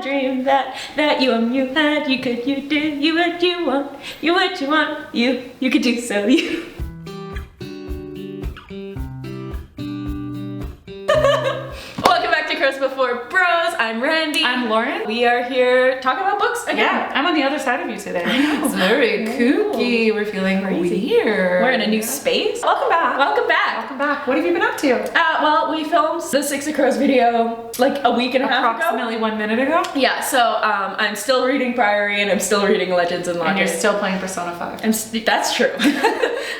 dream that you had, you could, you do, you what you want, you what you want, you could do so, you. Welcome back to Curse Before Bros. I'm Randy. I'm Lauren. We are here talking about books again. Yeah, I'm on the other side of you today. It's very kooky. We're feeling weird. We're in a new space. Welcome back. Welcome back. Welcome back. What have you been up to? Well, we filmed the Six of Crows video like a week and a half ago. Approximately 1 minute ago. Yeah, so I'm still reading Priory and I'm still reading Legends and Logic. And you're still playing Persona 5. That's true.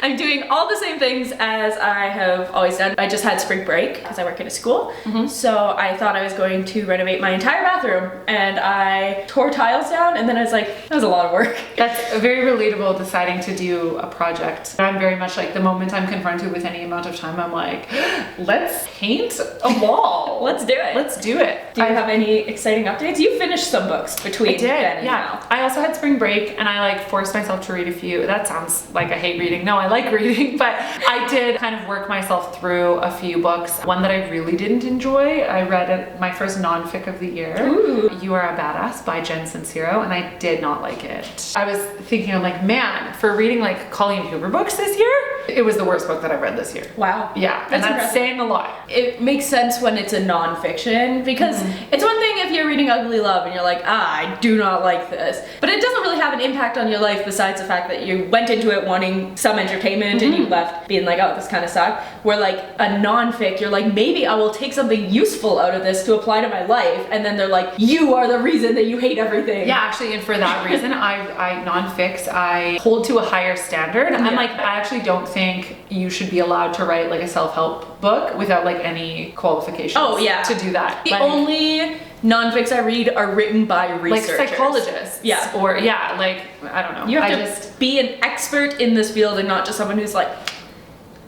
I'm doing all the same things as I have always done. I just had spring break because I work in a school. So I thought I was going to renovate my entire bathroom and I tore tiles down and then I was like, that was a lot of work. That's very relatable, deciding to do a project. I'm very much like, the moment I'm confronted with any amount of time, I'm like, let's paint a wall. Let's do it. Let's do it. Do you have any exciting updates? You finished some books between then and now. I also had spring break and I like forced myself to read a few. That sounds like I hate reading. No, I like reading, but I did kind of work myself through a few books. One that I really didn't enjoy, I read my first non-fic of the year. Ooh. You Are a Badass by Jen Sincero, and I did not like it. I was thinking, I'm like, man, for reading like Colleen Hoover books this year, it was the worst book that I've read this year. Wow. Yeah, and that's saying a lot. It makes sense when it's a non-fiction because it's one thing if you're reading Ugly Love and you're like, I do not like this, but it doesn't really have an impact on your life besides the fact that you went into it wanting some entertainment and you left being like, oh, this kind of sucked. Where like a non-fic, you're like, maybe I will take something useful out of this to apply to my life, and then they're like, you are the reason that you hate everything. Yeah, actually, and for that reason, I non-fics, I hold to a higher standard. I'm like, I actually don't think you should be allowed to write like a self-help book without like any qualifications. Oh yeah, to do that. The only non-fics I read are written by researchers. Like psychologists. Yeah. Or like, I don't know. You have to be an expert in this field and not just someone who's like,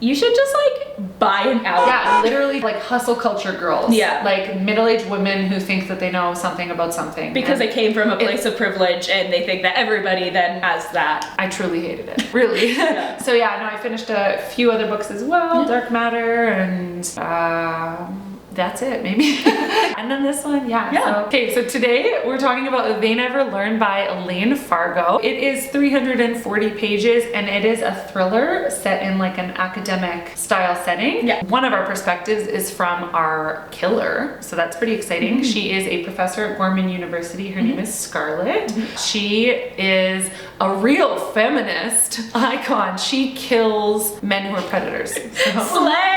you should just like buy an album. Yeah, literally like hustle culture girls. Yeah. Like middle-aged women who think that they know something about something. Because they came from a place of privilege and they think that everybody then has that. I truly hated it, really. Yeah. So yeah, no, I finished a few other books as well, Dark Matter, and that's it, maybe. And then this one, yeah. Okay, so today we're talking about They Never Learn by Layne Fargo. It is 340 pages and it is a thriller set in like an academic style setting. Yeah. One of our perspectives is from our killer, so that's pretty exciting. She is a professor at Gorman University. Her name is Scarlett. She is a real feminist icon. She kills men who are predators. So. Slay!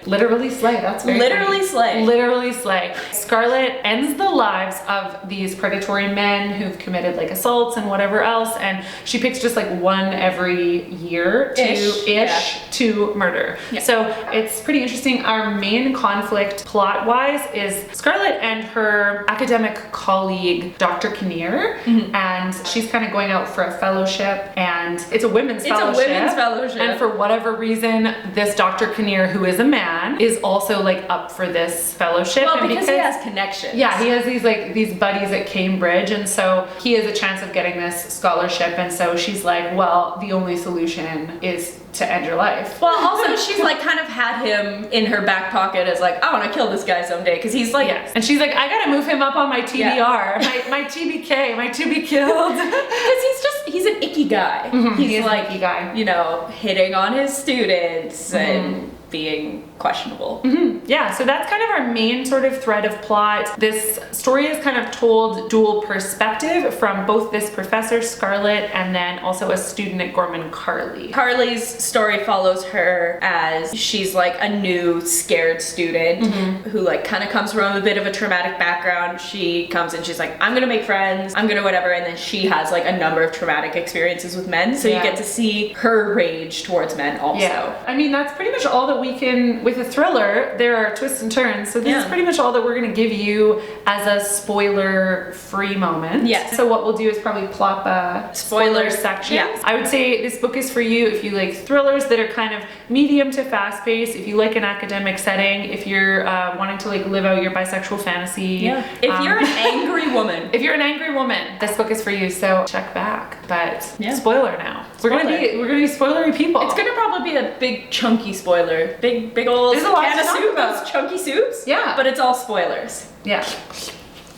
Literally slay. That's very literally funny. slay. Literally slay. Scarlett ends the lives of these predatory men who've committed like assaults and whatever else, and she picks just like one every year to murder. Yeah. So it's pretty interesting. Our main conflict plot-wise is Scarlett and her academic colleague, Dr. Kinnear, and she's kind of going out for a fellowship, and it's a women's fellowship. It's a women's fellowship. And for whatever reason, this Dr. Kinnear, who is a man, is also like up for this fellowship. Well, because he has connections. Yeah, he has these buddies at Cambridge, and so he has a chance of getting this scholarship, and so she's like, well, the only solution is to end your life. Well, also she's like kind of had him in her back pocket as like, I want to kill this guy someday, because he's like, and she's like, I gotta move him up on my TBR, my TBK, my to be killed. Because he's an icky guy. He's like, an icky guy. You know, hitting on his students and being questionable. Yeah, so that's kind of our main sort of thread of plot. This story is kind of told dual perspective from both this professor, Scarlett, and then also a student at Gorman, Carly. Carly's story follows her as she's like a new scared student who like kind of comes from a bit of a traumatic background. She comes and she's like, I'm gonna make friends, I'm gonna whatever, and then she has like a number of traumatic experiences with men, so you get to see her rage towards men also. Yeah, I mean, that's pretty much all that we can, with a thriller, there are twists and turns, so this is pretty much all that we're going to give you as a spoiler-free moment. Yes. So what we'll do is probably plop a spoiler section. Yeah. I would say this book is for you if you like thrillers that are kind of medium to fast-paced, if you like an academic setting, if you're wanting to like live out your bisexual fantasy. Yeah. If you're an angry woman. If you're an angry woman, this book is for you, so check back. But spoiler now. We're gonna be spoilery people. It's gonna probably be a big chunky spoiler. Big old There's a lot can to of talk soup, about. those chunky soups. Yeah. But it's all spoilers. Yeah.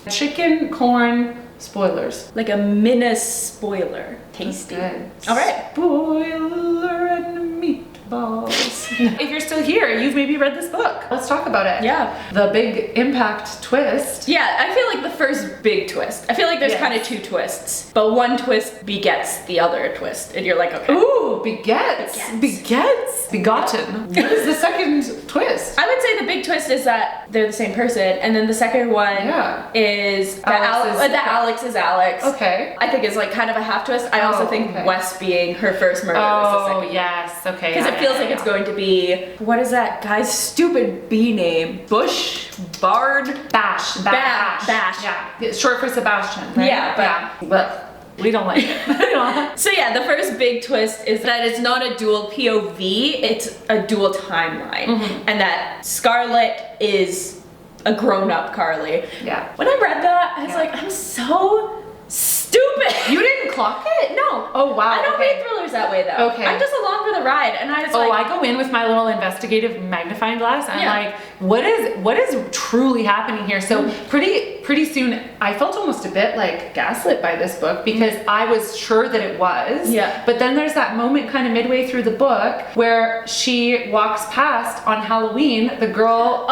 Chicken, corn, spoilers. Like a minus spoiler. Tasty. Good. All right. Spoiler and meatballs. If you're still here, you've maybe read this book. Let's talk about it. Yeah. The big impact twist. Yeah, I feel like the first big twist. I feel like there's kind of two twists, but one twist begets the other twist, and you're like, okay. Ooh, begets. Begotten. What is the second twist? I would say the big twist is that they're the same person, and then the second one is that Alex is Alex. Okay. I think it's like kind of a half twist. I also think Wes being her first murder was the second. Oh, yes. Okay. Because it feels like it's going to be, what is that guy's stupid B name? Bush? Bard? Bash. Yeah. It's short for Sebastian, right? Yeah, but we don't like it. So yeah, the first big twist is that it's not a dual POV, it's a dual timeline. And that Scarlett is a grown-up Carly. Yeah. When I read that, I was like, I'm so stupid. You didn't clock it? No. Oh, wow. I don't read thrillers that way though. Okay. I'm just along for the ride, and I was like, I go in with my little investigative magnifying glass, and I'm like, what is truly happening here? So pretty soon, I felt almost a bit like gaslit by this book because I was sure that it was. Yeah. But then there's that moment kind of midway through the book where she walks past on Halloween the girl,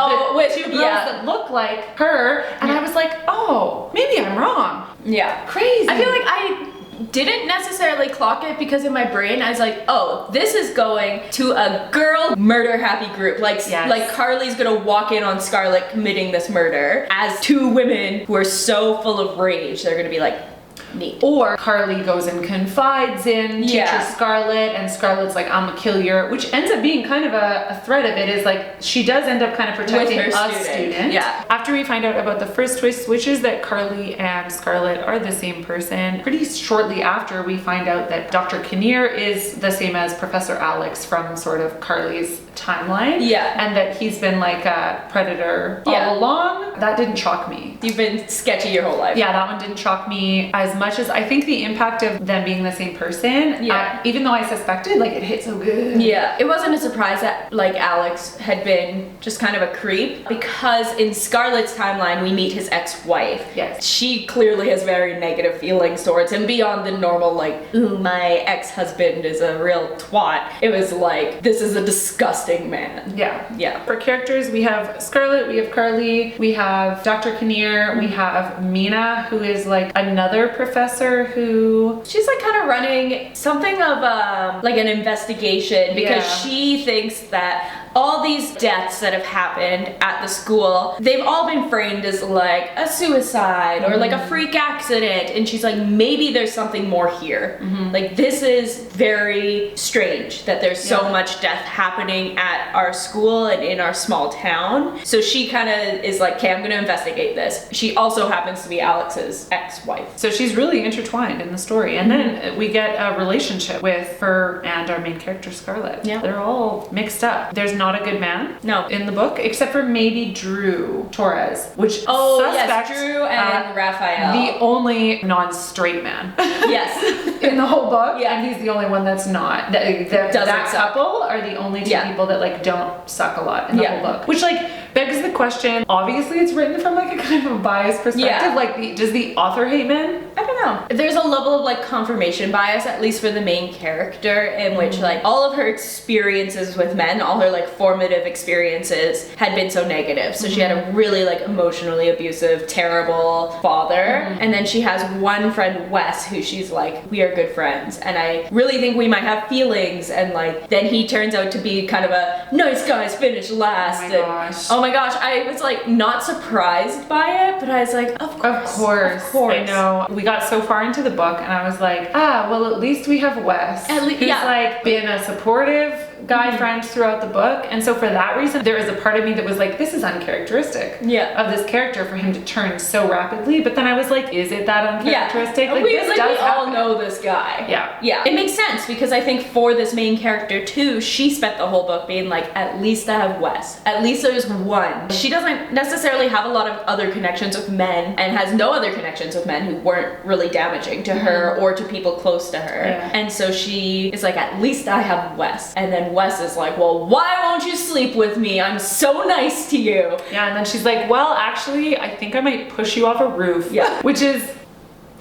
two girls that look like her, and I was like, oh, maybe I'm wrong. Yeah. Crazy. I feel like I didn't necessarily clock it because in my brain I was like, oh, this is going to a girl murder happy group. Like Carly's gonna walk in on Scarlett committing this murder as two women who are so full of rage. They're gonna be like, neat. Or Carly goes and confides in teacher Scarlett, and Scarlett's like, I'm gonna kill you, which ends up being kind of a threat of it, is like she does end up kind of protecting a student. Yeah. After we find out about the first twist, which is that Carly and Scarlett are the same person, pretty shortly after we find out that Dr. Kinnear is the same as Professor Alex from sort of Carly's timeline. Yeah. And that he's been like a predator all along. That didn't shock me. You've been sketchy your whole life. Yeah, that one didn't shock me as much as I think the impact of them being the same person. Even though I suspected, like, it hit so good. Yeah, it wasn't a surprise that like Alex had been just kind of a creep, because in Scarlett's timeline we meet his ex-wife. Yes. She clearly has very negative feelings towards him beyond the normal like, ooh, my ex-husband is a real twat. It was like, this is a disgusting man. Yeah. Yeah. For characters, we have Scarlett, we have Carly, we have Dr. Kinnear, we have Mina, who is like another professor who... She's like kind of running something of like an investigation, because she thinks that all these deaths that have happened at the school, they've all been framed as like a suicide or like a freak accident, and she's like, maybe there's something more here. Like, this is very strange that there's so much death happening at our school and in our small town. So she kind of is like, okay, I'm gonna investigate this. She also happens to be Alex's ex-wife. So she's really intertwined in the story. And then we get a relationship with her and our main character, Scarlett. Yeah. They're all mixed up. There's not a good man in the book, except for maybe Drew Torres, which yes, Drew and Raphael. The only non-straight man. Yes. In the whole book. Yeah. And he's the only one that's not. That suck. couple are the only two people that like don't suck a lot in the whole book. Which like begs the question, obviously it's written from like a kind of a biased perspective. Like, does the author hate men? I don't know. There's a level of like confirmation bias, at least for the main character, in which like all of her experiences with men, all her like formative experiences had been so negative. So she had a really like emotionally abusive, terrible father. And then she has one friend, Wes, who she's like, we are good friends, and I really think we might have feelings, and like then he turns out to be kind of a nice guys finish last. Oh my gosh, I was like not surprised by it, but I was like, of course. I know. We got so far into the book and I was like, well, at least we have Wes, who's like been a supportive guy friend throughout the book. And so for that reason, there was a part of me that was like, this is uncharacteristic of this character for him to turn so rapidly. But then I was like, is it that uncharacteristic? Like, we all know this guy. Yeah. It makes sense, because I think for this main character too, she spent the whole book being like, at least I have Wes. At least there's one. She doesn't necessarily have a lot of other connections with men, and has no other connections with men who weren't really damaging to her or to people close to her. And so she is like, at least I have Wes. And then Wes is like, well, why won't you sleep with me? I'm so nice to you. Yeah, and then she's like, well, actually, I think I might push you off a roof. Yeah. Which is,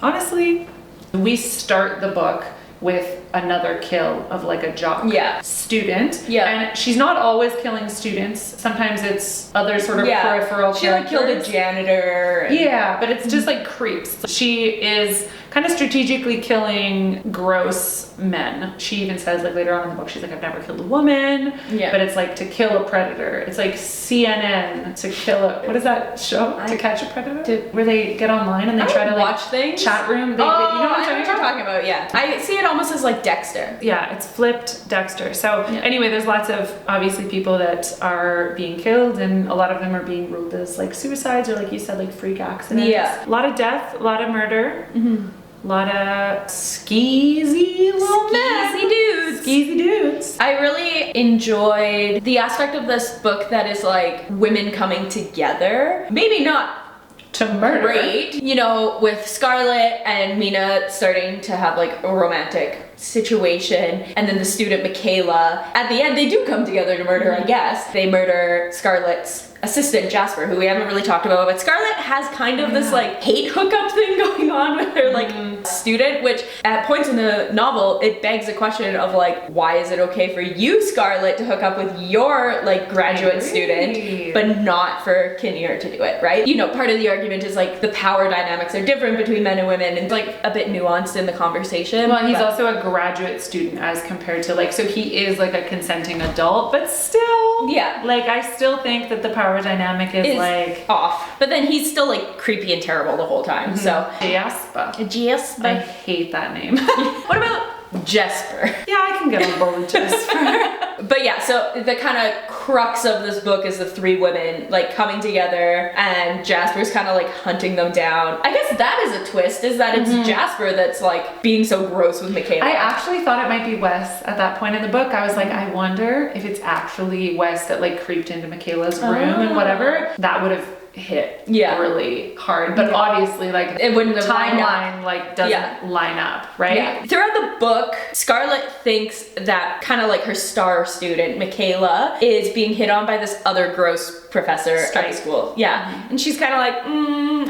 honestly, we start the book with another kill of like a jock student. Yeah. And she's not always killing students. Sometimes it's other sort of peripheral She like killed a janitor. Yeah, but it's just like creeps. She is kind of strategically killing gross men. She even says like later on in the book, she's like, I've never killed a woman. Yeah. But it's like to kill a predator. It's like CNN to kill a, what is that show? To Catch a Predator? Where they get online and they try to like watch things. Chat room. They, oh, you know what I know what you're talking about. Yeah. I see it almost as like Dexter. Yeah, it's flipped Dexter. So anyway, there's lots of obviously people that are being killed, and a lot of them are being ruled as like suicides or like you said, like freak accidents. Yeah. A lot of death, a lot of murder. A lot of skeezy little men. Dudes. Skeezy dudes. I really enjoyed the aspect of this book that is like women coming together. Maybe not to murder. Great. You know, with Scarlett and Mina starting to have like a romantic situation, and then the student Michaela, at the end they do come together to murder, I guess. They murder Scarlett's assistant Jasper, who we haven't really talked about, but Scarlett has kind of this like hate hookup thing going on with her like student, which at points in the novel it begs a question of like, why is it okay for you, Scarlett, to hook up with your like graduate student but not for Kinnear to do it, right? You know, part of the argument is like the power dynamics are different between men and women, and like a bit nuanced in the conversation. Well, he's also a graduate student as compared to like, so he is like a consenting adult, but still, like I still think that the power dynamic is like off. But then he's still like creepy and terrible the whole time. So Jasper. Jasper. I hate that name. What about Jesper? Yeah, I can get on board with Jesper. But yeah, so the kind of crux of this book is the three women like coming together, and Jasper's kind of like hunting them down. I guess that is a twist, is that it's Jasper that's like being so gross with Michaela. I actually thought it might be Wes at that point in the book. I was like, I wonder if it's actually Wes that like creeped into Michaela's room and whatever. That would have hit really hard, but obviously like it wouldn't have timeline like doesn't line up, right? Throughout the book, Scarlett thinks that kind of like her star student Michaela is being hit on by this other gross professor at the school. And she's kind of like,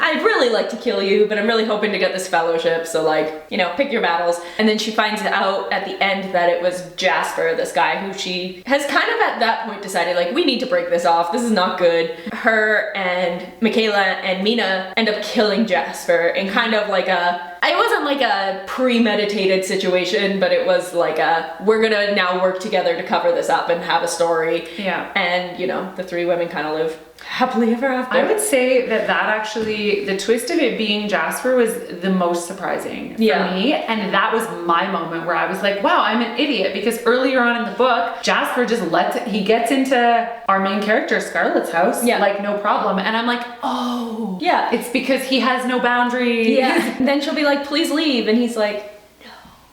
I'd really like to kill you, but I'm really hoping to get this fellowship, so like, you know, pick your battles. And then she finds out at the end that it was Jasper, this guy who she has kind of at that point decided like, we need to break this off, this is not good. Her and Michaela and Mina end up killing Jasper in kind of like it wasn't like a premeditated situation, but it was like we're gonna now work together to cover this up and have a story. And, you know, the three women kind of live happily ever after. I would say that actually, the twist of it being Jasper was the most surprising for me. And that was my moment where I was like, wow, I'm an idiot. Because earlier on in the book, Jasper just he gets into our main character, Scarlett's house, like no problem. And I'm like, oh, it's because he has no boundaries. And then she'll be like, please leave. And he's like,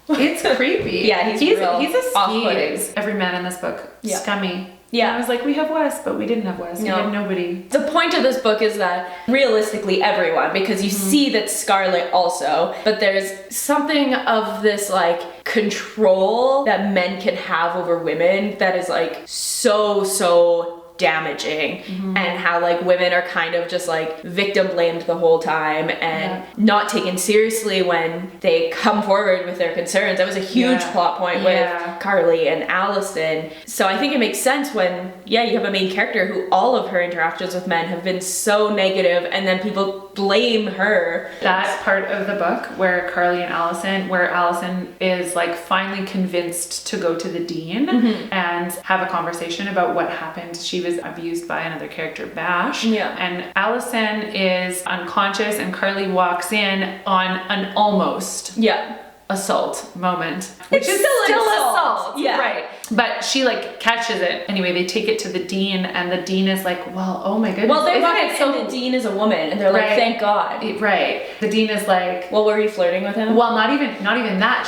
no. It's creepy. he's a skis. Every man in this book, scummy. And I was like, we have Wes, but we didn't have Wes. We had nobody. The point of this book is that realistically everyone, because you see that Scarlett also, but there's something of this like control that men can have over women that is like so damaging, and how like women are kind of just like victim blamed the whole time and not taken seriously when they come forward with their concerns. That was a huge plot point with Carly and Allison. So I think it makes sense when you have a main character who all of her interactions with men have been so negative, and then people blame her. That part of the book where Allison is like finally convinced to go to the dean and have a conversation about what happened. She was abused by another character, Bash. And Allison is unconscious, and Carly walks in on an almost assault moment, which is still assault. Right. But she like catches it. Anyway, they take it to the dean, and the dean is like, well, oh my goodness. Well, they're right, so the dean is a woman, and they're like, thank God. Right. The dean is like, well, were you flirting with him? Well, not even that.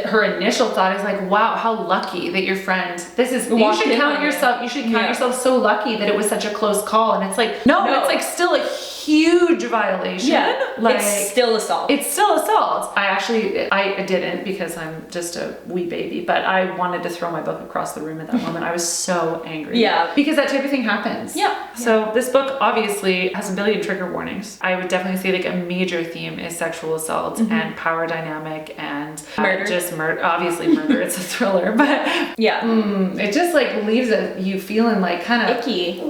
Her initial thought is like, wow, how lucky that your friend, you should count yourself so lucky that it was such a close call. And it's like, no, it's like still a huge violation. Like, it's still assault. I didn't, because I'm just a wee baby, but I wanted to throw my book book across the room at that moment. I was so angry. Yeah. Because that type of thing happens. Yeah. So this book obviously has a billion trigger warnings. I would definitely say like a major theme is sexual assault and power dynamic and murder. Just murder. Obviously murder. It's a thriller, but yeah, it just like leaves you feeling like kind of icky.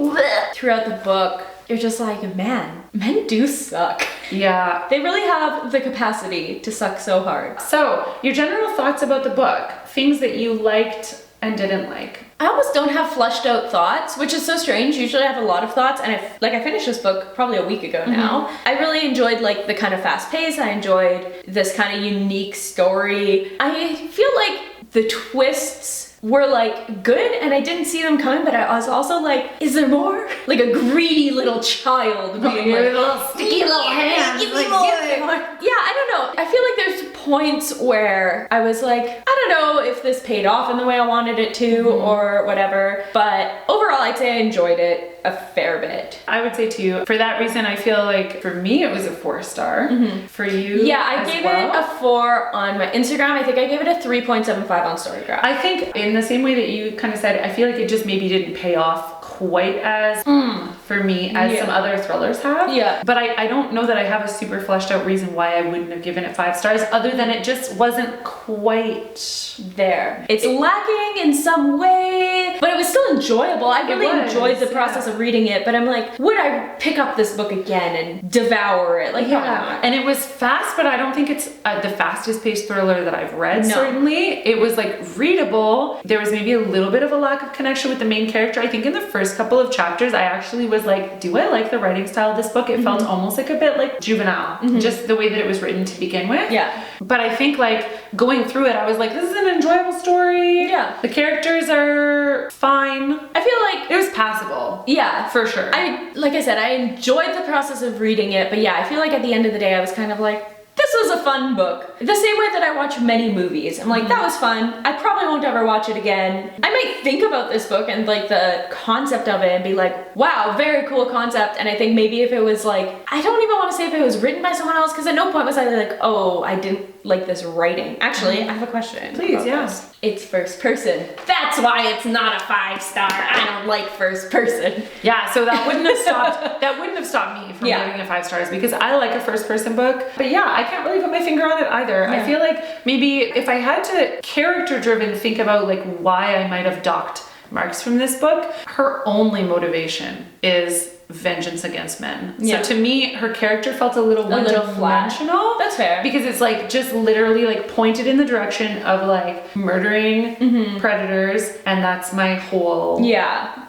Throughout the book, you're just like, man, men do suck. Yeah. They really have the capacity to suck so hard. So, your general thoughts about the book, things that you liked and didn't like. I almost don't have fleshed out thoughts, which is so strange. Usually I have a lot of thoughts, and I finished this book probably a week ago now. I really enjoyed like the kind of fast pace. I enjoyed this kind of unique story. I feel like the twists were like good, and I didn't see them coming, but I was also like, is there more? Like a greedy little child being like, little sticky little hands. Give me more. Yeah, I don't know. I feel like there's points where I was like, I don't know if this paid off in the way I wanted it to or whatever, but overall I'd say I enjoyed it a fair bit. I would say too, for that reason, I feel like for me it was a 4-star. For you, yeah, I gave it a 4 on my Instagram. I think I gave it a 3.75 on Storygraph. I think in the same way that you kind of said, I feel like it just maybe didn't pay off quite as for me as some other thrillers have. Yeah. But I don't know that I have a super fleshed out reason why I wouldn't have given it 5 stars other than it just wasn't quite there. It's lacking in some way, but it was still enjoyable. I really enjoyed the process of reading it, but I'm like, would I pick up this book again and devour it? Like, probably not. And it was fast, but I don't think it's the fastest paced thriller that I've read, certainly. It was like readable. There was maybe a little bit of a lack of connection with the main character. I think in the first couple of chapters, I actually was like, do I like the writing style of this book? It felt almost like a bit like juvenile, just the way that it was written to begin with. Yeah. But I think like going through it, I was like, this is an enjoyable story. Yeah. The characters are fine. I feel like it was passable. Yeah. For sure. Like I said, I enjoyed the process of reading it, but yeah, I feel like at the end of the day, I was kind of like, this was a fun book. The same way that I watch many movies. I'm like, that was fun. I probably won't ever watch it again. I might think about this book and like the concept of it and be like, wow, very cool concept. And I think maybe if it was like, I don't even want to say if it was written by someone else, because at no point was I like, oh, I didn't like this writing. Actually, I have a question. Please, yeah. This. It's first person. That's why it's not a 5-star. I don't like first person. Yeah, so that wouldn't have stopped me from giving it 5 stars because I like a first person book. But yeah, I can't really put my finger on it either. I feel like maybe if I had to character driven think about like why I might have docked marks from this book, her only motivation is vengeance against men. So to me, her character felt a little one-dimensional. That's fair. Because it's like just literally like pointed in the direction of like murdering predators, and that's my whole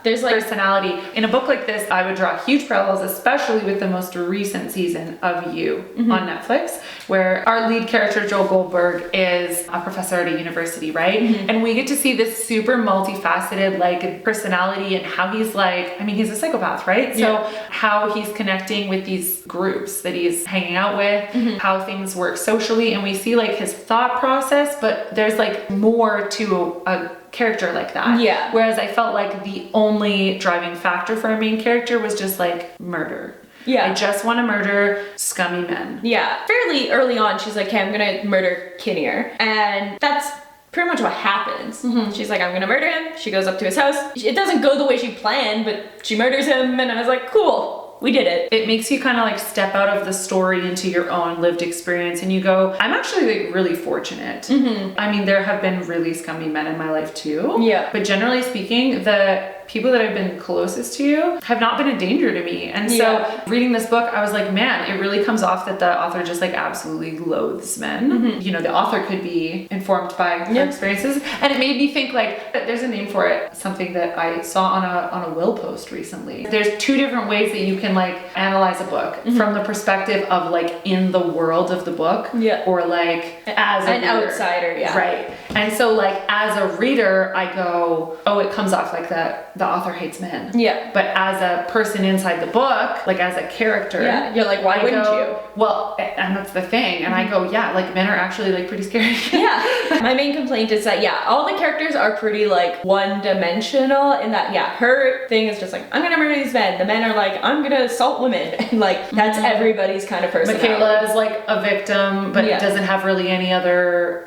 there's like personality. In a book like this, I would draw huge parallels, especially with the most recent season of You on Netflix, where our lead character Joel Goldberg is a professor at a university, right? And we get to see this super multifaceted like personality and how he's like, I mean, he's a psychopath, right? So how he's connecting with these groups that he's hanging out with, how things work socially, and we see like his thought process, but there's like more to a character like that. Yeah. Whereas I felt like the only driving factor for our main character was just like murder. Yeah. I just want to murder scummy men. Yeah. Fairly early on, she's like, hey, I'm gonna murder Kinnear. And that's pretty much what happens. She's like, I'm gonna murder him. She goes up to his house. It doesn't go the way she planned, but she murders him, and I was like, cool. We did it. It makes you kind of like step out of the story into your own lived experience, and you go, I'm actually like really fortunate. I mean, there have been really scummy men in my life too. Yeah. But generally speaking, the people that I've been closest to have not been a danger to me. And so reading this book, I was like, man, it really comes off that the author just like absolutely loathes men. You know, the author could be informed by her experiences. And it made me think like, there's a name for it, something that I saw on a Will post recently. There's 2 different ways that you can like analyze a book from the perspective of like in the world of the book or like as an outsider. Right. And so like as a reader, I go, oh, it comes off like that the author hates men. Yeah. But as a person inside the book, like as a character, you're like, why wouldn't you? Well, and that's the thing. And I go, yeah, like men are actually like pretty scary. Yeah. My main complaint is that, all the characters are pretty like one-dimensional in that, her thing is just like, I'm gonna murder these men. The men are like, I'm gonna assault women. And like, that's everybody's kind of personality. Michaela is like a victim, but doesn't have really any other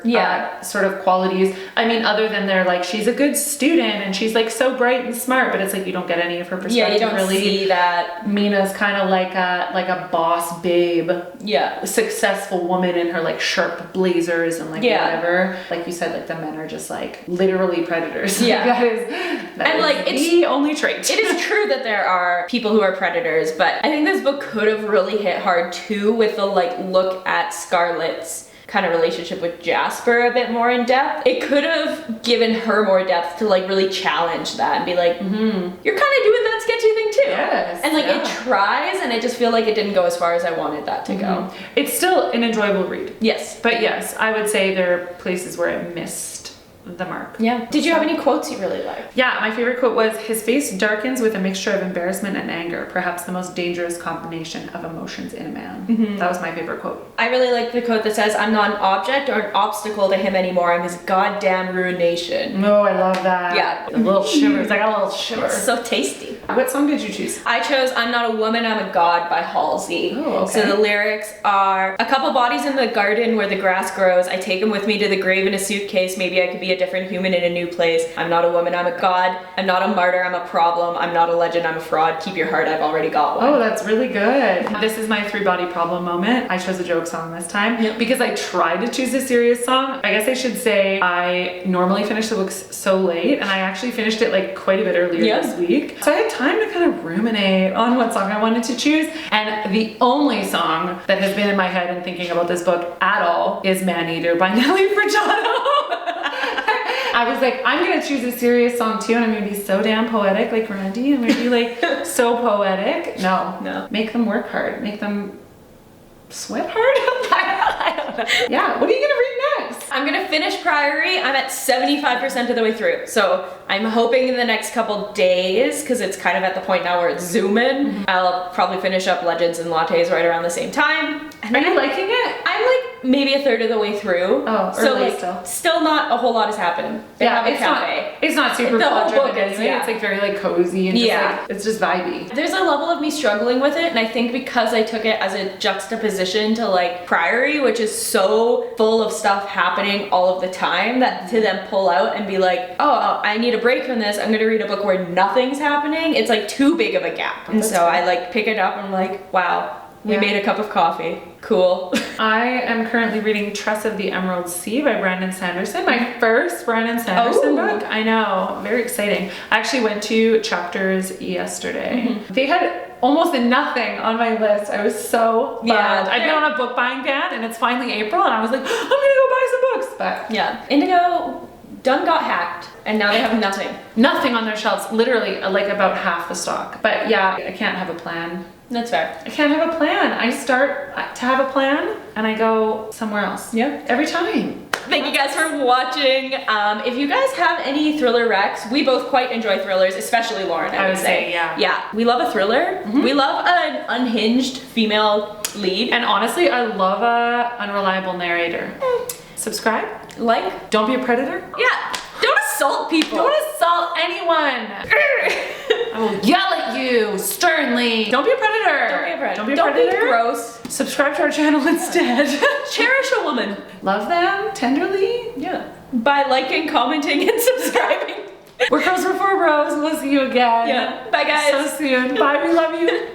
sort of qualities. I mean, other than they're like, she's a good student and she's like so bright and smart, but it's like, you don't get any of her perspective. Yeah, you don't really see that. Mina's kind of like a boss babe. Yeah. A successful woman in her like sharp blazers and like whatever. Like you said, like the men are just like literally predators. Yeah. that is like the it's only trait. It is true that there are people who are predators, but I think this book could have really hit hard too with the like look at Scarlett's kind of relationship with Jasper a bit more in depth. It could have given her more depth to like really challenge that and be like, you're kind of doing that sketchy thing too. Yes. And like it tries, and I just feel like it didn't go as far as I wanted that to go. It's still an enjoyable read. Yes. But yes, I would say there are places where it missed the mark. Yeah. Did you have any quotes you really liked? Yeah, my favorite quote was, "His face darkens with a mixture of embarrassment and anger, perhaps the most dangerous combination of emotions in a man." That was my favorite quote. I really like the quote that says, "I'm not an object or an obstacle to him anymore. I'm his goddamn ruination." Oh, I love that. Yeah. A little shivers. I got a little shiver. It's so tasty. What song did you choose? I chose "I'm Not a Woman, I'm a God" by Halsey. Oh, okay. So the lyrics are, "A couple bodies in the garden where the grass grows. I take them with me to the grave in a suitcase. Maybe I could be a different human in a new place. I'm not a woman, I'm a God. I'm not a martyr, I'm a problem. I'm not a legend, I'm a fraud. Keep your heart, I've already got one." Oh, that's really good. This is my 3-body problem moment. I chose a joke song this time because I tried to choose a serious song. I guess I should say I normally finish the books so late, and I actually finished it like quite a bit earlier this week. So I had time to kind of ruminate on what song I wanted to choose. And the only song that has been in my head and thinking about this book at all is Man Eater by Nelly Furtado. I was like, I'm gonna choose a serious song too, and I'm gonna be so damn poetic like Randy. I'm gonna be like so poetic. No. Make them work hard. Make them sweat hard? I don't know. Yeah, what are you gonna read next? I'm gonna finish Priory. I'm at 75% of the way through. So I'm hoping in the next couple days, because it's kind of at the point now where it's zooming, I'll probably finish up Legends and Lattes right around the same time. And are you liking it? I'm like maybe a third of the way through. Oh, so early like still not a whole lot is happening. They have a cafe. It's not super the whole plot-driven book is, anyway. It's like very like cozy and just like, it's just vibey. There's a level of me struggling with it, and I think because I took it as a juxtaposition to like Priory, which is so full of stuff happening all of the time, that to then pull out and be like, oh, I need a break from this, I'm gonna read a book where nothing's happening, it's like too big of a gap. And so I like pick it up and I'm like, wow, we made a cup of coffee. Cool. I am currently reading Tress of the Emerald Sea by Brandon Sanderson. My first Brandon Sanderson book. I know, very exciting. I actually went to chapters yesterday. They had almost nothing on my list. I was so bummed. I've been on a book buying ban, and it's finally April, and I was like, I'm gonna go buy some books. But Indigo done got hacked, and now they have nothing on their shelves. Literally, like about half the stock. But yeah, I can't have a plan. That's fair. I can't have a plan. I start to have a plan and I go somewhere else. Yeah. Every time. Thank you guys for watching. If you guys have any thriller recs, we both quite enjoy thrillers, especially Lauren, I would say. Yeah. We love a thriller. We love an unhinged female lead. And honestly, I love a unreliable narrator. Subscribe. Like. Don't be a predator. Yeah. Don't assault people. Don't assault anyone. I will yell at you sternly. Don't be a predator. Don't be a predator. Don't be a predator. Don't be gross. Subscribe to our channel instead. Cherish a woman. Love them tenderly. Yeah. By liking, commenting, and subscribing. We're Girls Before Bros. We'll see you again. Yeah. Bye, guys. So soon. Bye. We love you.